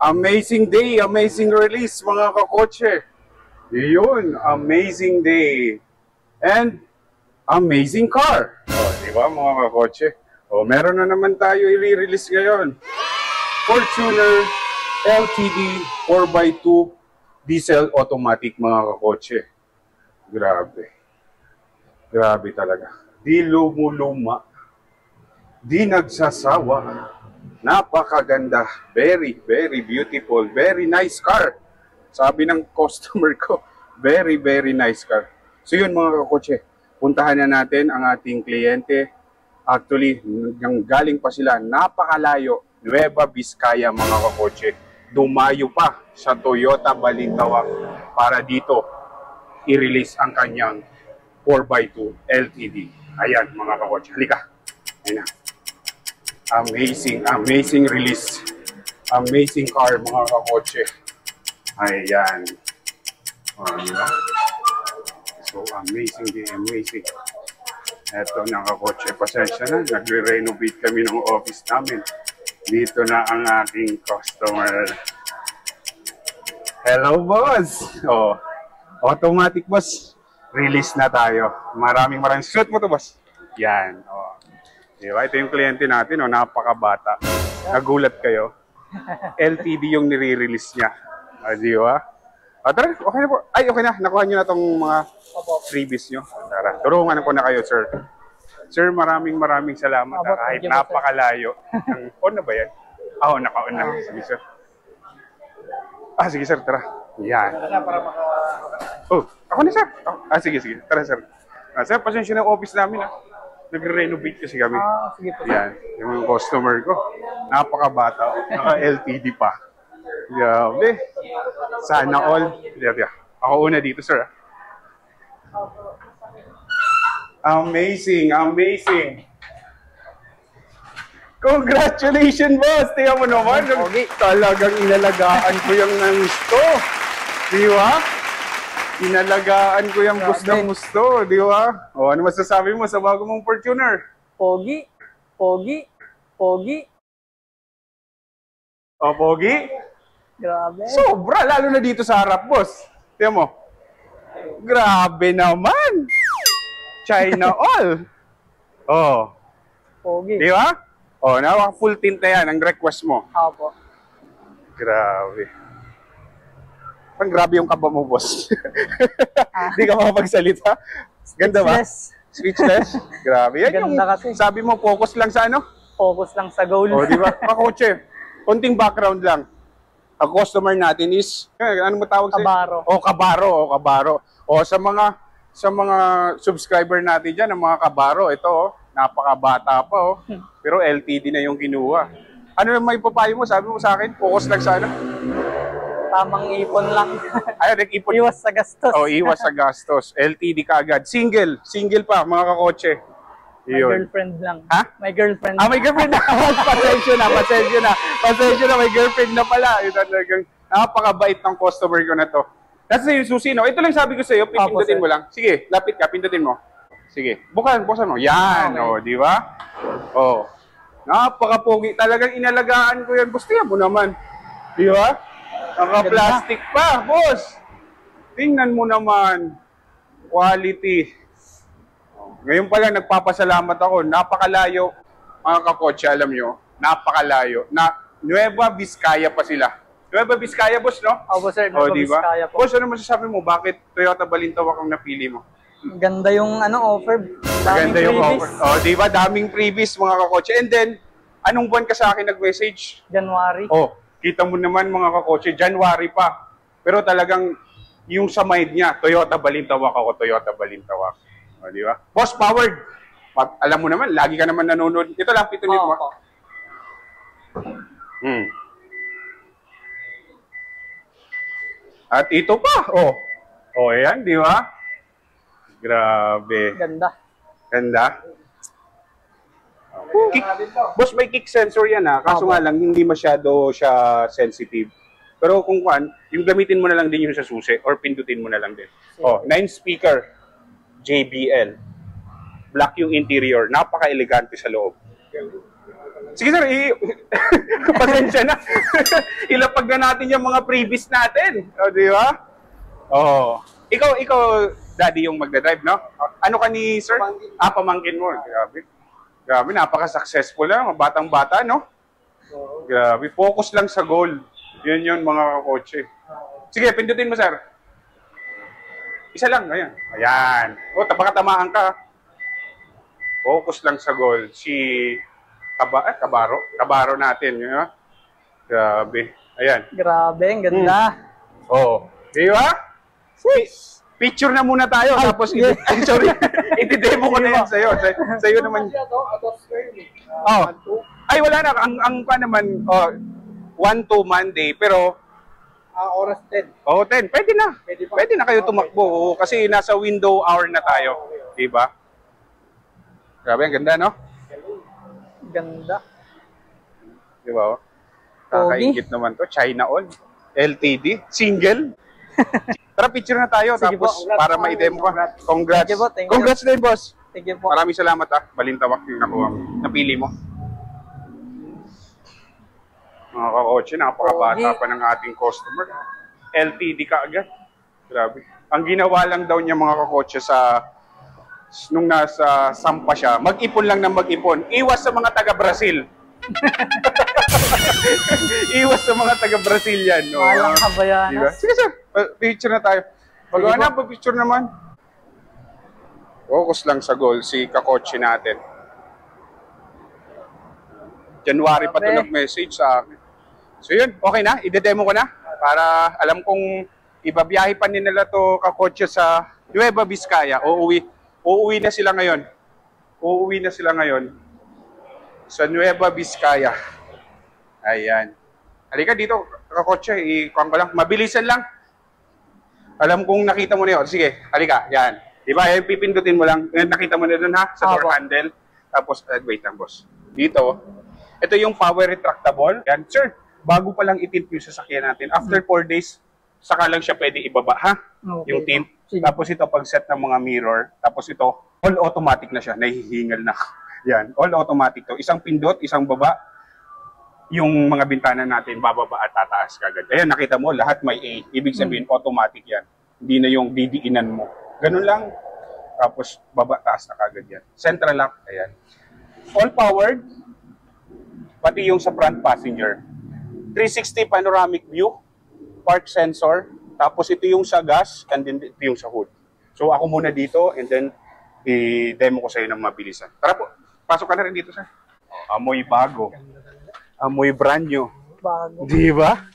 Amazing day, amazing release mga kakotse. Yun, amazing day. And amazing car. Di ba mga kakotse? Meron na naman tayo i-release ngayon. Fortuner LTD 4x2 diesel automatic mga kakotse. Grabe. Grabe talaga. Di lumuluma. Di nagsasawa. Napakaganda. Very, very beautiful. Very nice car. Sabi ng customer ko, very, very nice car. So yun mga kakotse, puntahan na natin ang ating kliyente. Actually, galing pa sila, napakalayo, Nueva Vizcaya mga kakotse. Dumayo pa sa Toyota Balintawak para dito i-release ang kanyang 4x2 LTD. Ayan mga kakotse, halika. Ayan na. Amazing, amazing release. Amazing car mga kakotse. Ayan. So amazing din, amazing. Eto na kakotse, pasensya na. Nagre-renovate kami ng office namin. Dito na ang ating customer. Hello boss! Automatic boss. Release na tayo. Maraming shoot mo to boss. Yan. Diba? Ito yung kliyente natin, napakabata. Nagulat kayo. LTD yung nire-release niya. Diba? Tara, okay na po. Ay, okay na. Nakuha nyo na itong mga freebies nyo. Tara, turungan ko na kayo, sir. Sir, maraming salamat. Kahit napakalayo. On na ba yan? Naka-on na. Sige, sir. Sige, sir. Tara. Yan. Ako na, sir. Sige. Tara, sir. Sir, pasensya na office namin, Nagre-renovate kasi kami. Sige po. Yan. Yung customer ko. Napakabata. Naka-LTD pa. Grabe. Sana all. Ako una dito, sir. Amazing, amazing. Congratulations, boss. Tingnan mo naman. Talagang inalagaan ko yung gusto. Di ba? Inalagaan ko yung gusto, di ba? Ano masasabi mo sa bago mong Fortuner? Pogi. Pogi. Pogi? Grabe. Sobra, lalo na dito sa harap, boss. Tingnan mo. Grabe naman. China all. Pogi. Di ba? Full tint na yan ang request mo. Opo. Grabe. Grabe yung kaba mo, boss. Di ka makapagsalita. Ganda ba? Speechless. Grabe. Yan yung kasi. Sabi mo, focus lang sa ano? Focus lang sa goal. Di ba? Kakotse, konting background lang. Ang customer natin is, ano mo tawag sa'yo? Kabaro. Kabaro. Sa mga subscriber natin dyan, ang mga kabaro, ito, napakabata pa, Pero LTD na yung kinuha. Ano naman yung papayo mo? Sabi mo sa akin, focus lang sa ano? Tamang ipon lang. Nag-ipon. Iwas sa gastos. Iwas sa gastos. LTD ka agad. Single pa, mga kakotse. May girlfriend lang. Ha? May girlfriend. May girlfriend na. Pasensya na. May girlfriend na pala. Talagang napakabait ng customer ko na to. Kasi yung susi, no? Ito lang sabi ko sa iyo, pindutin mo lang. Sige, lapit ka, pindutin mo. Sige, buksan mo. Yan, di ba? Napakapogi. Talagang inalagaan ko yan. Gusto mo naman. Di ba? Naka-plastic pa, boss. Tingnan mo naman. Quality. Ngayon pa lang nagpapasalamat ako. Napakalayo, mga kakotse, alam nyo. Napakalayo. Nueva Vizcaya pa sila. Nueva Vizcaya, boss, no? Opo, sir. Nueva Vizcaya po. Boss, ano masasabi mo? Bakit Toyota Balintawak ang napili mo? Ganda yung offer. Ganda yung offer. Di ba? Daming freebies, mga kakotse. And then, anong buwan ka sa akin nag-message? January. Kita mo naman mga kakotse, January pa. Pero talagang yung sa mind niya, Toyota Balintawak ako, Toyota Balintawak. Di ba? Boss, powered. Alam mo naman, lagi ka naman nanonood. Ito lang, pitunin mo. At ito pa, yan, di ba? Grabe. Ganda. Boss, may kick sensor yan kaso nga lang hindi masyado siya sensitive. Pero kung yung gamitin mo na lang din yung sa susi or pindutin mo na lang din. 9 speaker JBL. Black yung interior, napaka-elegante sa loob. Sige sir, pasensya na. Ilapag na natin yung mga previous natin. O, di ba? Oo. Ikaw, daddy yung magdadrive, no? Ano ka ni sir? Pamangkin mo. Grabe. Grabe, napaka-successful na. Batang-bata, no? Grabe. Focus lang sa goal. Yun mga kakotse. Sige, pindutin mo, sir. Isa lang, ayan. Ayan. O, baka ka. Focus lang sa goal. Si Kabaro natin. Yun, no? Grabe. Ayan. Grabe, ang ganda. Oo. Di ba? Picture na muna tayo, tapos sorry, i-demo ko na yan sa'yo. Sa'yo naman. Oh. Ay, wala na. Ang pa naman, 1-2 Monday, pero oras 10. 10. Pwede na. Pwede na kayo tumakbo. Kasi nasa window hour na tayo. Diba? Grabe, ang ganda, no? Ganda. Diba? Kakaingit naman to. China all. LTD. Single. Tara, picture na tayo. Sige tapos po. para ma-demo ka. Congrats. Thank you po, thank you. Congrats din, boss. Thank you po. Maraming salamat Balintawak yung nakuha. Napili mo. Mga kakotse, napakabata pa ng ating customer. LTD ka agad. Grabe. Ang ginawa lang daw niya mga kakotse nung nasa Sampa siya, mag-ipon lang ng mag-ipon. Iwas sa mga taga-Brazil. Iwas sa mga taga-Brazil yan. No? Walang kabayanas. Diba? Sige sir, picture na tayo. Pagawa na, picture naman. Focus lang sa goal, si kakotse natin. January pa ito nag-message sa akin. So yun, okay na, ide-demo ko na. Para alam kong ibabiyahe pa nila to kakotse sa Nueva Vizcaya. Uuwi na sila ngayon. Uuwi na sila ngayon sa Nueva Vizcaya. Ayan. Halika dito, kakotse, ikuhan ko lang. Mabilisan lang. Alam kong nakita mo na yun. Sige, halika, yan. Diba, yan, pipindutin mo lang. Nakita mo na dun ha, sa door handle. Tapos, wait lang boss. Dito, ito yung power retractable. Yan, sir, bago pa lang itint yung sasakyan natin. After 4 days, saka lang siya pwede ibaba ha, yung tint. Tapos ito, pag-set ng mga mirror. Tapos ito, all automatic na siya. Nahihingal na. Yan, all automatic to. Isang pindot, isang baba. Yung mga bintana natin, bababa at tataas kagad. Ayan, nakita mo, lahat may A. Ibig sabihin, automatic yan. Hindi na yung didiinan mo. Ganun lang. Tapos, baba, taas na kagad yan. Central lock, ayan. All powered. Pati yung sa front passenger. 360 panoramic view. Park sensor. Tapos ito yung sa gas, and then ito yung sa hood. So ako muna dito, and then i-demo ko sa iyo ng mabilisan. Tara po, pasok ka na rin dito, sir. Amoy bago. Amoy brand new. Bago. Di ba?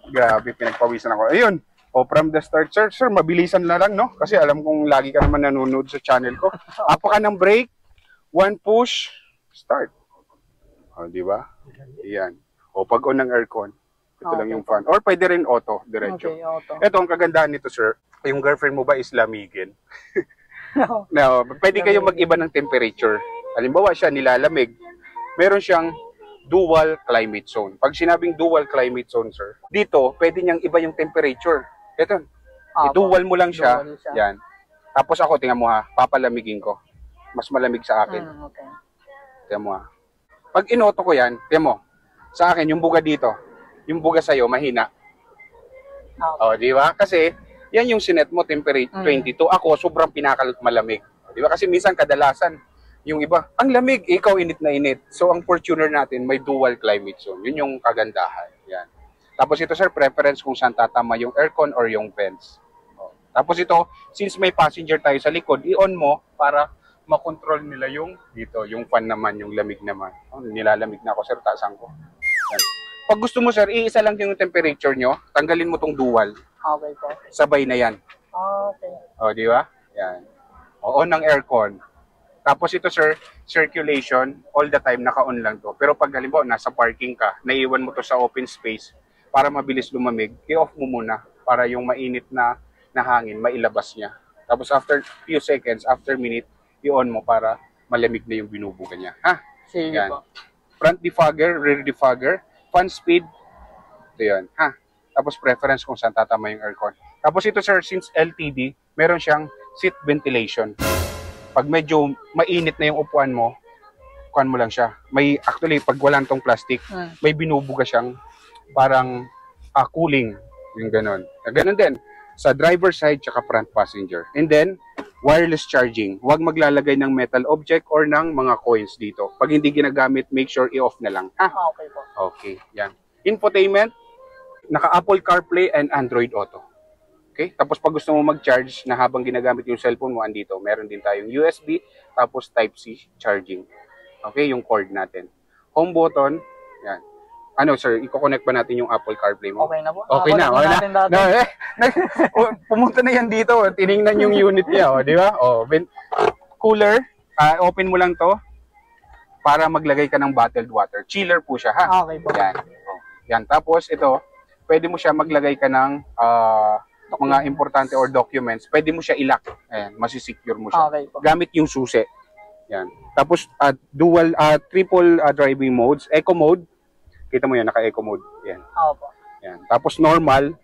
Grabe, pinagpawisan ako. Ayun, from the start, sir, mabilisan na lang, no? Kasi alam kong lagi ka naman nanonood sa channel ko. Apa ka ng brake, 1 push, start. Di ba? Iyan. Pag on ng aircon. Ito lang yung fan. Or pwede rin auto, diretso. Okay, auto. Ito, ang kagandahan nito, sir. Yung girlfriend mo ba is lamigin? No, pwede kayo mag-iba ng temperature. Halimbawa siya, nilalamig. Meron siyang dual climate zone. Pag sinabing dual climate zone, sir, dito, pwede niyang iba yung temperature. Ito, i-dual mo lang siya. Yan. Tapos ako, tingnan mo ha, papalamigin ko. Mas malamig sa akin. Okay. Tingnan mo ha. Pag in-auto ko yan, tingnan mo, sa akin, yung buga dito, yung buga sa'yo, mahina. Di ba? Kasi, yan yung sinet mo, temperature 22. Ako, sobrang pinakamalamig. Di ba? Kasi minsan, kadalasan, yung iba, ang lamig, ikaw init na init. So, ang Fortuner natin, may dual climate zone. Yun yung kagandahan. Yan. Tapos ito, sir, preference kung saan tatama yung aircon or yung vents. Tapos ito, since may passenger tayo sa likod, i-on mo para makontrol nila yung dito, yung fan naman, yung lamig naman. Nilalamig na ako, sir, taasan ko. Yan. Pag gusto mo, sir, iisa lang yung temperature nyo, tanggalin mo tong dual. Okay po. Sabay na yan. Okay. Di ba? Yan. On ng aircon. Tapos ito, sir, circulation, all the time, naka-on lang to. Pero pag halimbawa, nasa parking ka, naiwan mo to sa open space, para mabilis lumamig, i-off mo muna para yung mainit na hangin, mailabas niya. Tapos after few seconds, after minute, i-on mo para malamig na yung binubuga niya. Ha? Sige yan. po. Front defogger, rear defogger, fan speed, ito yan. Ha? Tapos preference kung saan tatama yung aircon. Tapos ito, sir, since LTD, meron siyang seat ventilation. Pag medyo mainit na yung upuan mo, kuhan mo lang siya. May, actually, pag wala tong plastic, may binubuga siyang parang cooling. Yung ganon. Ganon din. Sa driver side, tsaka front passenger. And then, wireless charging. Huwag maglalagay ng metal object or ng mga coins dito. Pag hindi ginagamit, make sure i-off na lang. Ha? Okay po. Okay, yan. Infotainment, naka-Apple CarPlay and Android Auto. Okay? Tapos pag gusto mo mag-charge na habang ginagamit yung cellphone mo, andito, meron din tayong USB, tapos Type-C charging. Okay, yung cord natin. Home button, yan. Ano sir, i-connect ba natin yung Apple CarPlay mo? Okay na po. Okay na, okay na. No, pumunta na yan dito, tiningnan yung unit niya, di ba? Cooler, open mo lang to para maglagay ka ng bottled water. Chiller po siya, ha? Okay po. Yan. Yan. Tapos ito, pwede mo siya maglagay ka ng mga importante or documents. Pwede mo siya i-lock. Ayan, masisecure mo siya. Okay po. Gamit yung susi. Yan. Tapos triple driving modes. Eco mode. Kita mo yan, naka-eco mode. Yan. Opo. Yan. Tapos normal.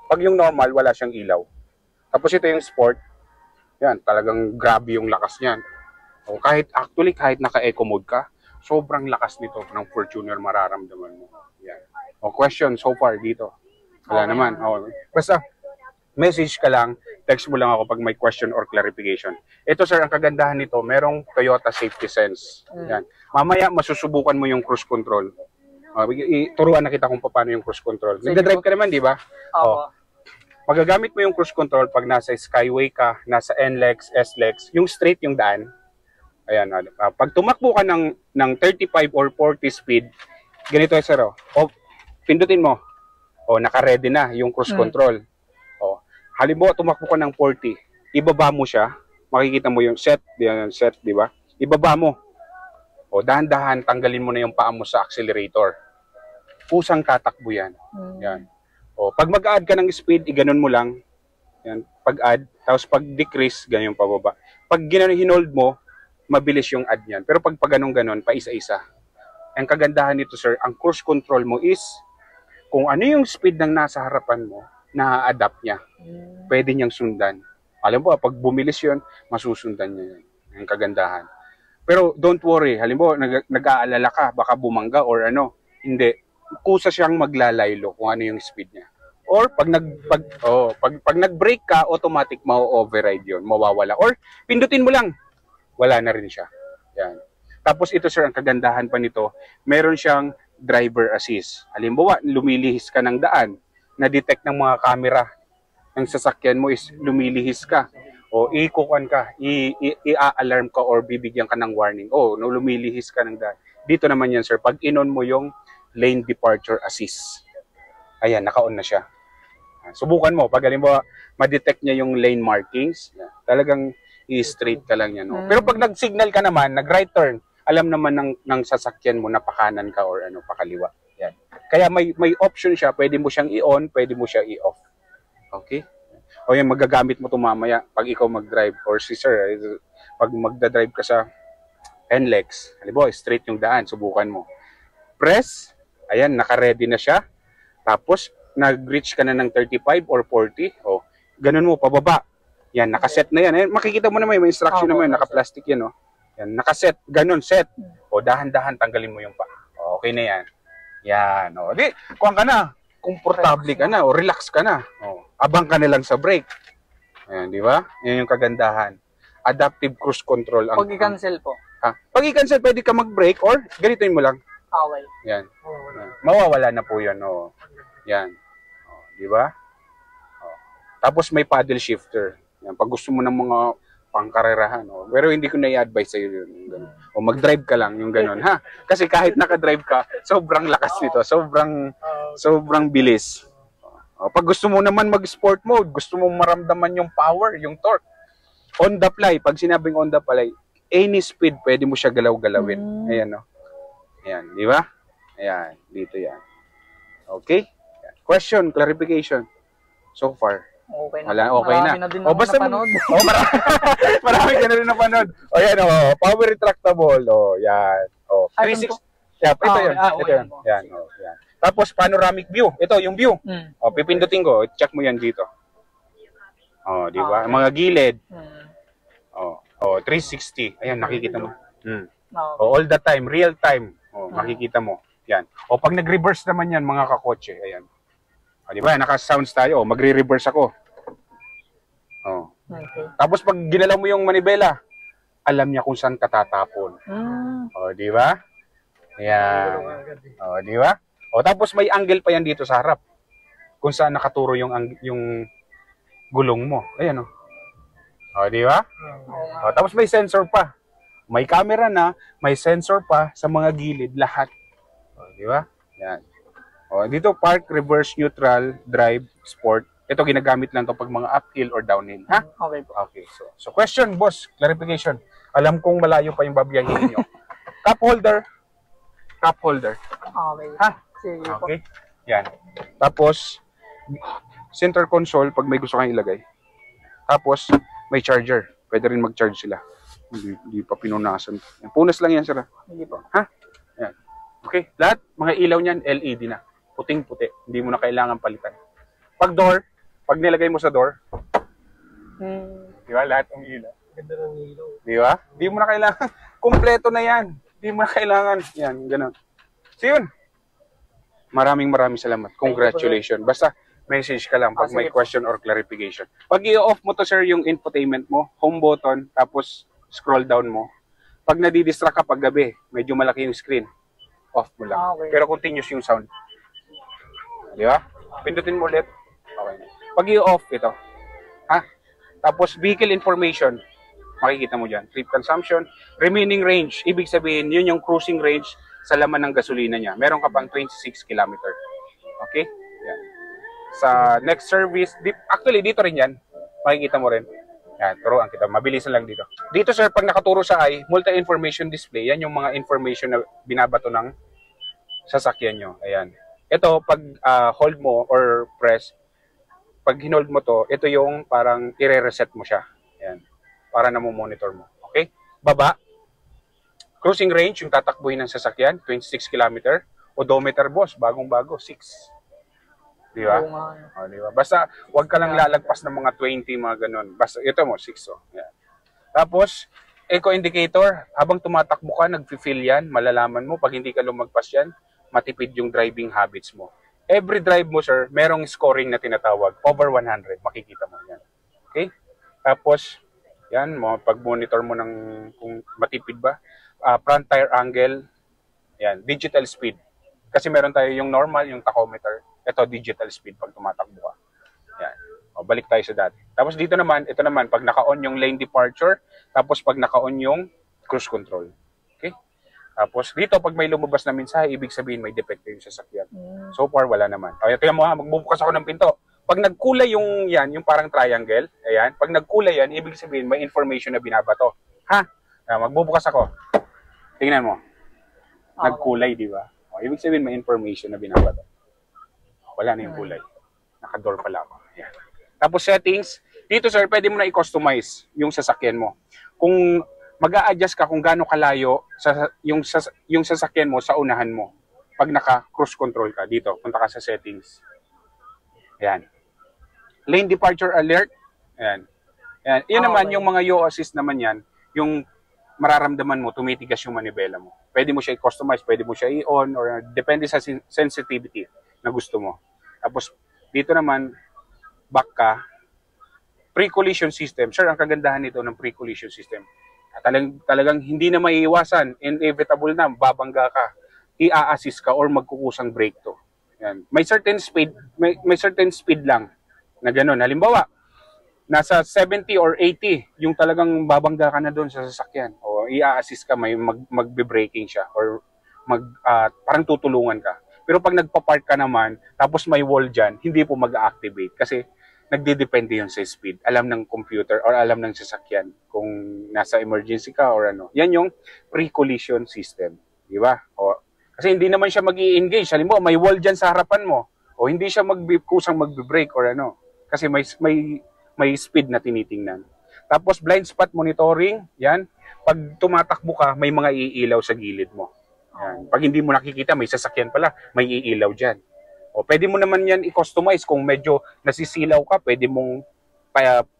Pag yung normal, wala siyang ilaw. Tapos ito yung sport. Yan, talagang grabe yung lakas niyan. O kahit naka-eco mode ka, sobrang lakas nito ng Fortuner mararamdaman mo. Yan. O question so far dito. Wala naman. O, basta message ka lang, text mo lang ako pag may question or clarification. Ito sir, ang kagandahan nito, merong Toyota Safety Sense. Yan. Mamaya masusubukan mo yung cruise control. Turuan na kita kung paano yung cruise control. Nagda-drive ka naman, di ba? Opo. Magagamit mo yung cruise control pag nasa Skyway ka, nasa NLEX, SLEX, yung straight yung daan. Ayan, pag tumakbo ka ng 35 or 40 speed, ganito sir, pindutin mo. Naka-ready na yung cruise control. Halimbawa, tumakbo ka ng 40, ibaba mo siya, makikita mo yung set, di ba? Ibaba mo. Dahan-dahan, tanggalin mo na yung paa mo sa accelerator. Kusang tatakbo yan. Yan. Pag mag-add ka ng speed, iganon mo lang. Yan, pag-add, tapos pag-decrease, ganyan yung pababa. Pag hinold mo, mabilis yung add niyan. Pero pag ganun-ganon, pa isa-isa. Ang kagandahan nito, sir, ang cruise control mo is, kung ano yung speed ng nasa harapan mo, na-adapt niya. Pwede niyang sundan. Alam mo, pag bumilis yun, masusundan niya yun. Ang kagandahan. Pero don't worry, halimbawa, nag-aalala ka, baka bumangga or ano. Hindi. Kusa siyang maglalaylo kung ano yung speed niya. Or pag nag-brake ka, automatic ma-override yun, mawawala. Or pindutin mo lang, wala na rin siya. Yan. Tapos ito sir, ang kagandahan pa nito, meron siyang driver assist. Halimbawa, lumilihis ka ng daan, na-detect ng mga camera ng sasakyan mo is lumilihis ka o ikukuan ka, i-alarm ka or bibigyan ka ng warning. Lumilihis ka ng daan. Dito naman yan sir, pag in-on mo yung lane departure assist. Ayan, naka-on na siya. Subukan mo, pag halimbawa ma-detect niya yung lane markings, talagang i-straight ka lang yan. Pero pag nag-signal ka naman, nag-right turn, alam naman ng sasakyan mo na pakanan ka or pakaliwa. Yan. Kaya may option siya, pwede mo siyang i-on, pwede mo siya i-off. Okay? Yan, magagamit mo ito mamaya pag ikaw mag-drive or si sir, pag magda-drive ka sa NLEX, halimbawa, straight yung daan, subukan mo. Press, ayan, naka-ready na siya. Tapos, nag-reach ka na ng 35 or 40, ganun mo, pababa. Yan, nakaset na yan. Makikita mo naman, may instruction naman, naka-plastic yan, Yan, nakaset, ganun, set. Dahan-dahan, tanggalin mo yung pa. Okay na yan. Yan, di, kuhaan ka na, komportable ka na, relax ka na. Abang ka na lang sa brake. Ayan, di ba? Yan yung kagandahan. Adaptive cruise control. Pag i-cancel po. Pag i-cancel, pwede ka mag-brake or ganitoin mo lang. Okay. Yan. Mawawala na po yan. Yan. Di ba? Tapos may paddle shifter. Yan. Pag gusto mo ng mga pangkarerahan. Pero hindi ko na-i-advise sa'yo yun. Mag-drive ka lang yung ganun. Kasi kahit naka-drive ka, sobrang lakas nito. Sobrang bilis. Pag gusto mo naman mag-sport mode, gusto mo maramdaman yung power, yung torque. On the fly, pag sinabing on the fly, any speed, pwede mo siya galaw-galawin. Ayan, Ayan, di ba? Ayan, dito yan. Okay? Question, clarification. So far. Okay na. Okay na. Marami na din ako napanood. Marami ka na rin napanood. Yan, power retractable. Yan. 360. Ito yan. Ito yan. Yan. Yan. Tapos panoramic view. Ito, yung view. Pipindutin ko. Check mo yan dito. Di ba? Mga gilid. 360. Ayan, nakikita mo. Okay. O, all the time, real time. O, makikita mo. Yan. O, pag nag-reverse naman yan, mga kakotse, ayan. O, di ba? Naka-sounds tayo. O, magre-reverse ako. O. Okay. Tapos, pag ginalaw mo yung manibela, alam niya kung saan ka tatapon. O, di ba? Ayan. O, di ba? O, tapos may angle pa yan dito sa harap. Kung saan nakaturo yung gulong mo. Ayan, o. O, di ba? O, tapos may sensor pa. May camera na, may sensor pa sa mga gilid, lahat. O, di ba? Yan. O, dito, park, reverse, neutral, drive, sport. Ito, ginagamit lang to pag mga uphill or downhill. Ha? Okay po. Okay. So question, boss. Clarification. Alam kong malayo pa yung babiyahin nyo. Cup holder. Cup holder. Okay. Ha? Sige po. Okay. Yan. Tapos, center console pag may gusto kang ilagay. Tapos, may charger. Pwede rin mag-charge sila. Hindi pa pinunasan. Punas lang yan, sir. Sige po. Ha? Yan. Okay. Lahat, mga ilaw niyan, LED na. Puting-puti. Hindi mo na kailangan palitan. Pag door, pag nilagay mo sa door, di ba? Lahat ng ilaw. Ganda ng ilaw. Di ba? Hindi mo na kailangan. Kumpleto na yan. Hindi mo na kailangan. Yan, ganun. So yun. Maraming salamat. Congratulations. Basta, message ka lang pag may question or clarification. Pag i-off mo to, sir, yung infotainment mo, home button, tapos scroll down mo. Pag nadidistract ka pag gabi, medyo malaki yung screen, off mo lang. Okay. Pero continuous yung sound. Di ba? Pindutin mo ulit. Okay. Pag i-off ito, ha? Tapos vehicle information, makikita mo dyan. Trip consumption, remaining range, ibig sabihin, yun yung cruising range sa laman ng gasolina niya. Meron ka pang 26 km. Okay? Yan. Sa next service, actually dito rin yan, makikita mo rin. Yan, turuan kita. Mabilisan lang dito. Dito, sir, pag nakaturo sa eye, multi-information display, yan yung mga information na binabato ng sasakyan nyo. Ayan. Ito, pag hold mo or press, pag hinold mo to, ito yung parang i-reset mo siya. Ayan. Para na mo monitor mo. Okay? Baba. Cruising range, yung tatakbuhin ng sasakyan, 26 km. Odometer, boss, bagong-bago, 6. Di ba? O, di ba? Basta, wag ka lang lalagpas ng mga 20, mga ganun. Basta, ito mo, 6. Oh. Yan. Tapos, eco indicator, habang tumatakbo ka, nag-feel yan, malalaman mo, pag hindi ka lumagpas yan, matipid yung driving habits mo. Every drive mo, sir, merong scoring na tinatawag. Over 100, makikita mo yan. Okay? Tapos, yan, pag-monitor mo ng kung matipid ba. Front tire angle, yan, digital speed. Kasi meron tayo yung normal, yung tachometer. Ito, digital speed pag tumatakbo ka. Yan. O, balik tayo sa dati. Tapos dito naman, ito naman, pag naka-on yung lane departure, tapos pag naka-on yung cruise control. Okay? Tapos dito, pag may lumabas na mensahe, ibig sabihin may defecto yung sasakyan. So far, wala naman. O, ito mo ha, magbubukas ako ng pinto. Pag nagkulay yung yan, yung parang triangle, ayan, pag nagkulay yan, ibig sabihin may information na binabato. Ha? Magbubukas ako. Tingnan mo. Nagkulay, di ba? O, ibig sabihin may information na binabato. Wala na yung kulay. Naka-door pala ako. Ayan. Tapos settings, dito sir, pwede mo na i-customize yung sasakyan mo. Kung mag-a-adjust ka kung gaano kalayo yung sasakyan mo sa unahan mo. Pag naka-cruise control ka, dito, punta ka sa settings. Ayan. Lane departure alert. Ayan. Ayan. Yan naman, yung mga yaw assist naman yan, yung mararamdaman mo, tumitigas yung manibela mo. Pwede mo siya i-customize, pwede mo siya i-on, or depende sa sensitivity na gusto mo. Tapos, dito naman, back ka, pre-collision system. Sir, ang kagandahan nito ng pre-collision system, talagang hindi na maiiwasan, inevitable na, babangga ka, i-assist ka, or magkukusang brake to. Yan. May certain speed lang na gano'n. Halimbawa, nasa 70 or 80, yung talagang babangga ka na doon sa sasakyan. O i-assist ka, may magbe-braking siya, or parang tutulungan ka. Pero pag nagpa-park ka naman, tapos may wall dyan, hindi po mag-activate kasi nagdidepende yun sa speed. Alam ng computer or alam ng sasakyan kung nasa emergency ka or ano. Yan yung pre-collision system. Di ba? Kasi hindi naman siya mag-i-engage. Halimbawa, may wall dyan sa harapan mo. O hindi siya kusang magbe-brake or ano. Kasi may speed na tinitingnan. Tapos blind spot monitoring, yan. Pag tumatakbo ka, may mga iilaw sa gilid mo. Yan. Pag hindi mo nakikita, may sasakyan pala, may iilaw dyan. O pwede mo naman yan i-customize kung medyo nasisilaw ka, pwede mong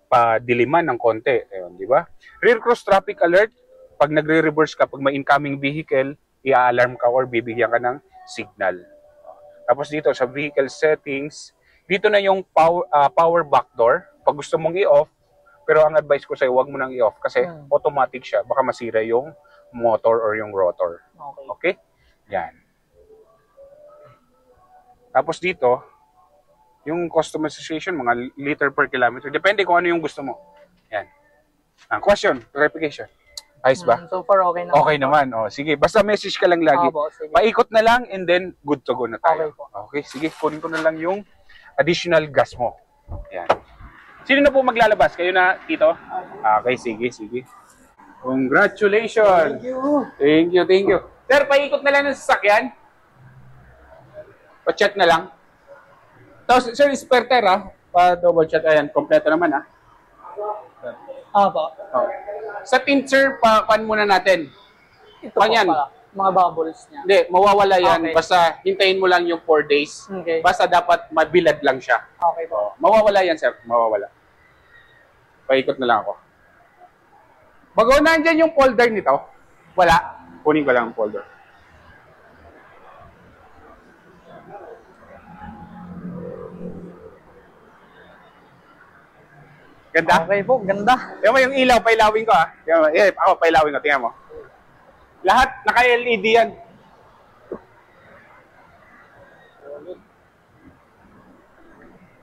pa-diliman ng konti. Ayun, di ba? Rear cross traffic alert, pag nagre-reverse ka, pag may incoming vehicle, i-alarm ka or bibigyan ka ng signal. Tapos dito sa vehicle settings, dito na yung power back door. Pag gusto mong i-off, pero ang advice ko sa'yo, huwag mo nang i-off kasi automatic siya. Baka masira yung motor or yung rotor. Okay? Yan. Tapos dito, yung customization, mga liter per kilometer. Depende kung ano yung gusto mo. Yan. Question, clarification. Ayos ba? So far, okay naman. Okay naman. O, sige, basta message ka lang lagi. Opo, sige. Paikot na lang and then good to go na tayo. Okay po. Okay, sige, kunin ko na lang yung additional gas mo. Yan. Sino na po maglalabas? Kayo na, Tito? Okay, sige, sige. Congratulations! Thank you. Sir, paikot na lang ng sasakyan. Pa-check na lang. Tapos, sir, spare tire ha. Pa-double check. Ayan, kompleto naman ha. Opo. Okay. Sa tint, sir, pan muna natin. Ito Pan po yan. pala. Mga bubbles niya. Hindi, mawawala yan. Okay. Basta hintayin mo lang yung 4 days. Okay. Basta dapat mabilad lang siya. Okay po. Mawawala yan, sir. Mawawala. Paikot na lang ako. Bago nandyan yung folder nito, wala. Kunin ko lang ang folder. Ganda? Okay po, ganda. Tingnan mo yung ilaw, pailawin ko ah. Tingnan mo. Ako, pailawin ko. Tingnan mo. Lahat naka-LED yan.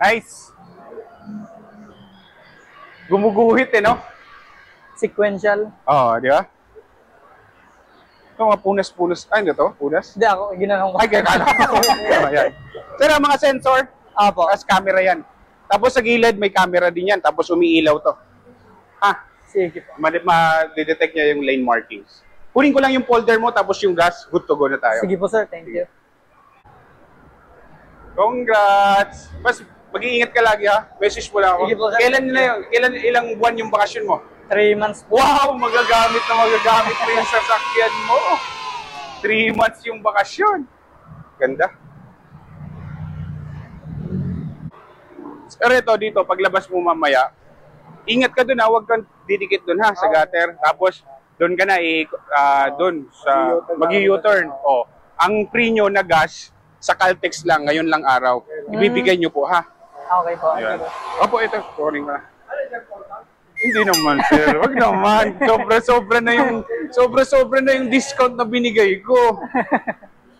Nice. Gumuguhit no? Sequential. Oo, di ba? Ito mga punas-punas. Ay, ano to? Punas? Hindi ako, ginanong ko. Ay, kaya Ayan. Sir, ang mga sensor, Opo. tapos camera yan. Tapos sa gilid, may camera din yan. Tapos umiilaw to. Ha? Sige po. Ma-detect niya yung lane markings. Kunin ko lang yung folder mo, tapos yung gas, good to go na tayo. Sige po sir, thank you. Congrats! Mas mag-iingat ka lagi ha. Message mo lang ako. Sige po, sir. Kailan na yun? Ilang buwan yung bakasyon mo? 3 months po. Wow! Magagamit mo yung sasakyan mo. 3 months yung bakasyon. Ganda. Pero ito dito, paglabas mo mamaya, ingat ka dun ha, huwag kang didikit dun ha, sa gutter. Tapos, dun ka na, dun sa mag-u-turn. Oh, ang free nyo na gas, sa Caltex lang, ngayon lang araw. Ibibigay nyo po ha. Okay po. Ayan. Opo, ito. Sorry ka. Hindi naman, sir. Wag naman. Sobra-sobra na yung discount na binigay ko.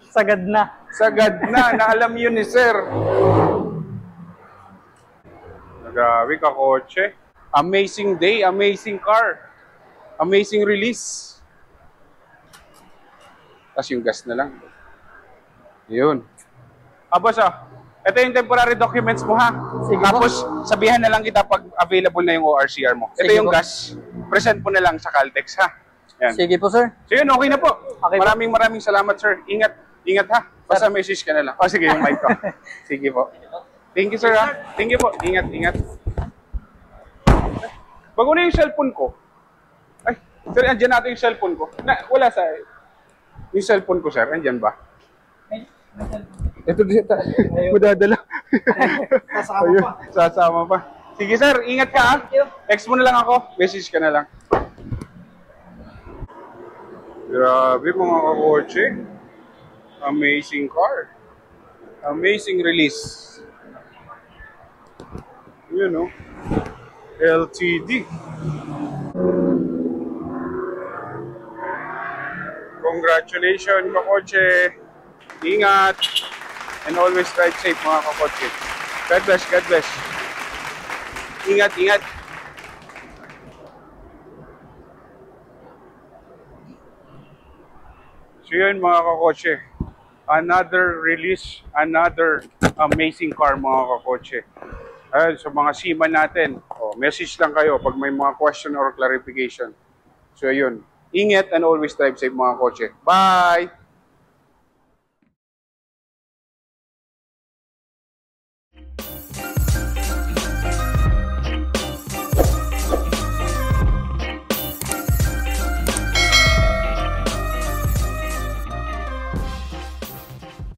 Sagad na. Sagad na. Naalam yun ni sir. Grabe ka, kotse. Amazing day, amazing car. Amazing release. Tapos yung gas na lang. Yun. Boss, ito yung temporary documents mo ha. Sige Tapos sabihan na lang kita pag available na yung ORCR mo. Ito Sige yung po. gas. Present mo na lang sa Caltex ha. Yan. Sige po sir. So yun, okay na po. Okay po. Maraming salamat sir. Ingat ha. Basta message ka na lang. Sige, yung mic ko. Sige po. Thank you sir ha. Thank you po. Ingat. Bago na yung cellphone ko. Ay, sir, andyan natin yung cellphone ko. Wala sa... Yung cellphone ko sir, andyan ba? Ito dito. Madadala. Sasama pa. Sige sir, ingat ka ha. Text mo na lang ako. Message ka na lang. Grabe mga kakotse. Amazing car. Amazing release. Yun no. LTD. Congratulations kakotse. Ingat. And always ride safe mga kakotse. God bless, God bless. Ingat. So yun mga kakotse. Another release, another amazing car mga kakotse. Ayun, sa mga seaman natin, message lang kayo pag may mga question or clarification. So yun, ingat and always drive safe mga kakotse. Bye!